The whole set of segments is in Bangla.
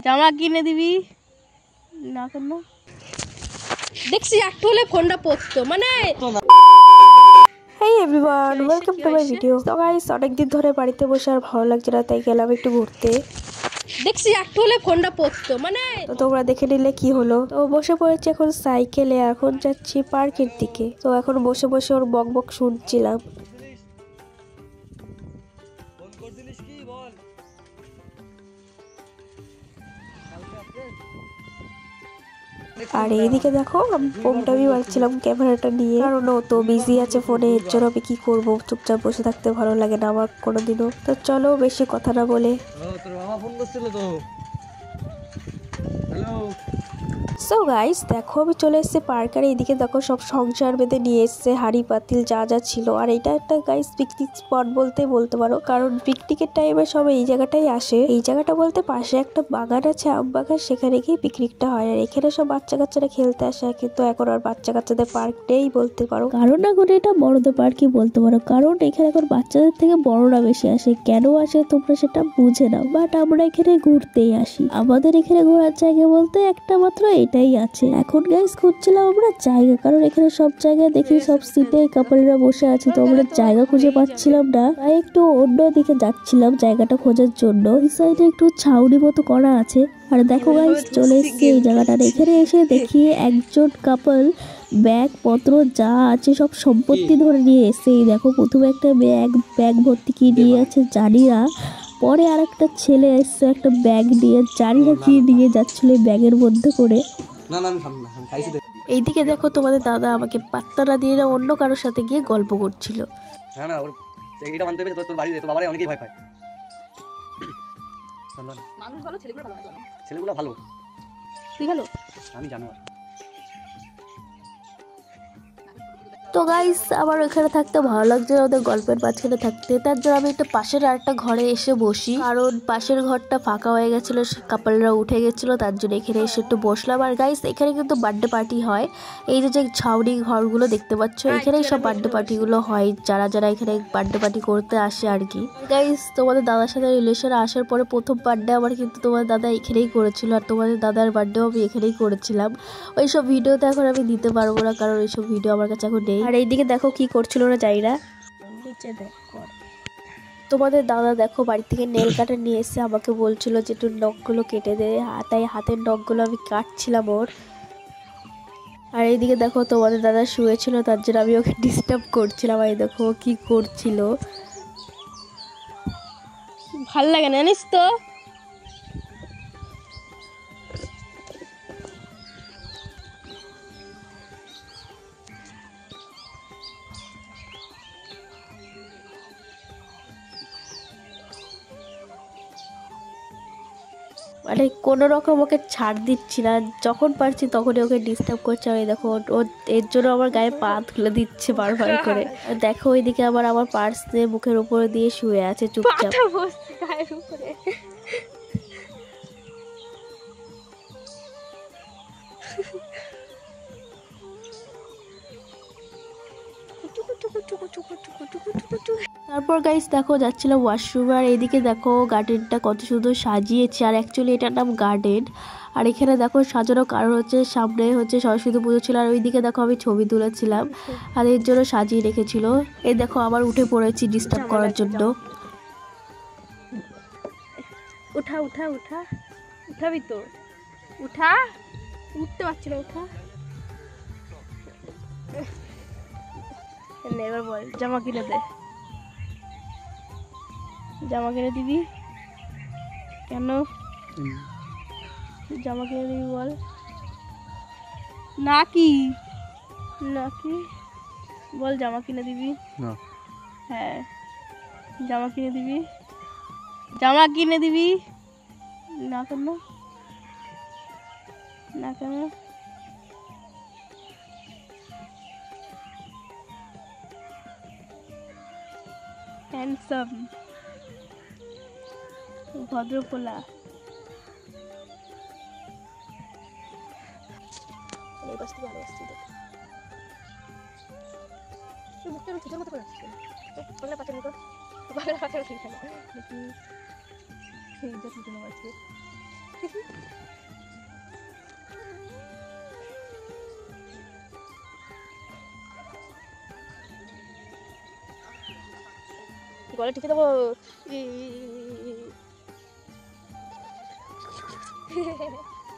জামা কিনে দিবি না কেন দেখছি একটু হলে ফোনটা পড়তো মানে Hey everyone, welcome to my video. So guys, অনেকদিন ধরে বাড়িতে বসে আর ভালো লাগছে না, তাই গেলাম একটু ঘুরতে। দেখছি একটু হলে ফোনটা পড়তো মানে তো তোমরা দেখে নিলে কি হলো। তো বসে পড়েছি এখন সাইকেলে, এখন যাচ্ছি পার্কের দিকে। তো এখন বসে বসে ওর বক বক শুনছিলাম। আর এইদিকে দেখো আমি ফোনটাই মারছিলাম ক্যামেরাটা নিয়ে, কারণ ও তো বিজি আছে ফোনে, এর জন্য আমি কি করবো, চুপচাপ বসে থাকতে ভালো লাগে না আমার কোনোদিনও। তো চলো বেশি কথা না বলে তোর মামা ফোন করছিল তো। হ্যালো। সো গাইস দেখো আমি চলে এসেছি পার্ক, আর এইদিকে দেখো সব সংসার বেঁধে নিয়ে এসছে হাঁড়ি পাতিল যা যা ছিল। আর এটা একটা গাইস পিকনিক স্পট বলতে পারো, কারণ পিকনিকের টাইমে সব এই জায়গাটাই আসে। এই জায়গাটা বলতে পাশে একটা বাগান আছে, আম বাগান, সেখানে গিয়ে পিকনিকটা হয়। আর এখানে সব বাচ্চা কাচ্চারা খেলতে আসে, কিন্তু এখন আর বাচ্চা কাচ্চাদের পার্ক নেই বলতে পারো, কারণ এখন এটা বড়দের পার্কই বলতে পারো, কারণ এখানে এখন বাচ্চাদের থেকে বড়রা বেশি আসে। কেন আসে তোমরা সেটা বুঝে নাও, বাট আমরা এখানে ঘুরতেই আসি। আমাদের এখানে ঘোরার জায়গা বলতে একটা মাত্র এটাই আছে। এখন গাইস খুঁজছিলাম আমরা জায়গা, কারণ এখানে সব জায়গায় দেখি সব সিটে কাপলরা বসে আছে, তো আমরা জায়গা খুঁজে পাচ্ছিলাম না, তাই একটু অন্য দিকে যাচ্ছিলাম জায়গাটা খোঁজার জন্য। এই সাইডে একটু ছাউনি মতো করা আছে। আর দেখো গাইস চলে এসেছি এই জায়গাটা। এখানে এসে দেখি একজন কাপল ব্যাগ পত্র যা আছে সব সম্পত্তি ধরে নিয়ে এসে, দেখো প্রথমে একটা ব্যাগ ভর্তি কি নিয়ে আছে জানি না, পরে আর একটা ছেলে এসছে একটা ব্যাগ নিয়ে, জানি না কি নিয়ে যাচ্ছিল ব্যাগের মধ্যে করে। এইদিকে দেখো তোমাদের দাদা আমাকে পাত্তা না দিয়ে না অন্য কারোর সাথে গিয়ে গল্প করছিল। হ্যাঁ না, ওর এইটা মানতে পেরে তোর বাড়িতে তোর বাবারে অনেকেই ভয় পায়। মানুষ ভালো ছেলেগুলো ভালো না ছেলেগুলো ভালো, তুই ভালো আমি জানো। তো গাইস আমার ওখানে থাকতে ভালো লাগছে না, ওদের গল্পের মাঝখানে থাকতে, তার জন্য আমি একটা পাশের আরেকটা ঘরে এসে বসি, কারণ পাশের ঘরটা ফাঁকা হয়ে গেছিল, কাপলরা উঠে গেছিল, তার জন্য এখানে এসে একটু বসলাম। আর গাইস এখানে কিন্তু বার্থডে পার্টি হয়, এই যে ছাউনি ঘরগুলো দেখতে পাচ্ছ, এখানেই সব বার্থডে পার্টিগুলো হয়, যারা যারা এখানে বার্থডে পার্টি করতে আসে আর কি। গাইস তোমাদের দাদার সাথে রিলেশন আসার পরে প্রথম বার্থডে আমার কিন্তু তোমাদের দাদা এখানেই করেছিল, আর তোমাদের দাদার বার্থডেও আমি এখানেই করেছিলাম। ওইসব ভিডিওতে এখন আমি দিতে পারবো না, কারণ ওইসব ভিডিও আমার কাছে এখন নেই। আর এইদিকে দেখো কি করছিল না জাইরা, তোমাদের দাদা দেখো বাড়ি থেকে নেল কাটার নিয়ে এসে আমাকে বলছিল যে একটু নখগুলো কেটে দে, তাই হাতের নখগুলো আমি কাটছিলাম ওর। আর এইদিকে দেখো তোমাদের দাদা শুয়েছিল, তার জন্য আমি ওকে ডিস্টার্ব করছিলাম। আর দেখো কি করছিল, ভাল লাগে না জানিস তো। মানে কোনো রকম ওকে ছাড় দিচ্ছি না, যখন পারছি তখনই ওকে ডিস্টার্ব করছে। আমি দেখো ও এর জন্য আমার গায়ে পা তুলে দিচ্ছে বারবার করে। দেখো ওইদিকে আবার আমার পার্স দিয়ে মুখের উপরে দিয়ে শুয়ে আছে চুপচাপ। গায়ের উপরে তারপর গাইস দেখো যাচ্ছিলাম ওয়াশরুম, আর এইদিকে দেখো গার্ডেনটা কত সুন্দর সাজিয়েছে, আর অ্যাকচুয়ালি এটার নাম গার্ডেন। আর এখানে দেখো সাজানো কারণ হচ্ছে সামনে হচ্ছে সরস্বতী পুজো ছিল, আর ওইদিকে দেখো আমি ছবি তুলেছিলাম, আর এর জন্য সাজিয়ে রেখেছিল। এই দেখো আবার উঠে পড়েছি ডিস্টার্ব করার জন্য। উঠা উঠা উঠা উঠাবি তো, উঠা, উঠতে পারছি না, উঠা। এবার বল জামা কিনে দে, জামা কিনে দিবি কেন, জামা কিনে দিবি বল, নাকি নাকি বল জামা কিনে দিবি। হ্যাঁ জামা কিনে দিবি, জামা কিনে দিবি না কেন, না কেন, হ্যান্ডসাম ভদ্রপোলা। এই পাশে ভালোবাসছি দেখো, ছোটোর মতো করে আসছে বাংলা পাঁচের মতো, বাংলা পাঁচের মতো দেখি এই যে ছোটো আছে গলা টিপে দেবো।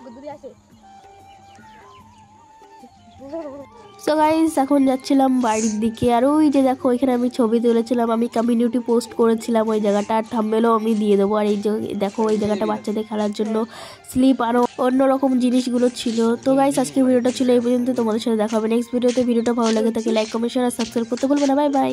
গুদুরি আছে। সো গাইস এখন যাচ্ছিলাম বাড়ির দিকে। আর ওই যে দেখো এখানে আমি ছবি তুলেছিলাম, আমি কমিউনিটি পোস্ট করেছিলাম ওই জায়গাটা, আর থাম্বনেলও আমি দিয়ে দেবো। আর এই যে দেখো ওই জায়গাটা বাচ্চাদের খেলার জন্য স্লিপ আরও অন্যরকম জিনিসগুলো ছিল। তো গাইস আজকের ভিডিওটা ছিল এই পর্যন্ত, তোমাদের সাথে দেখা হবে নেক্সট ভিডিওতে। ভিডিওটা ভালো লাগে থাকে লাইক কমেন্ট শেয়ার আর সাবস্ক্রাইব করতে ভুলবে না। Bye bye.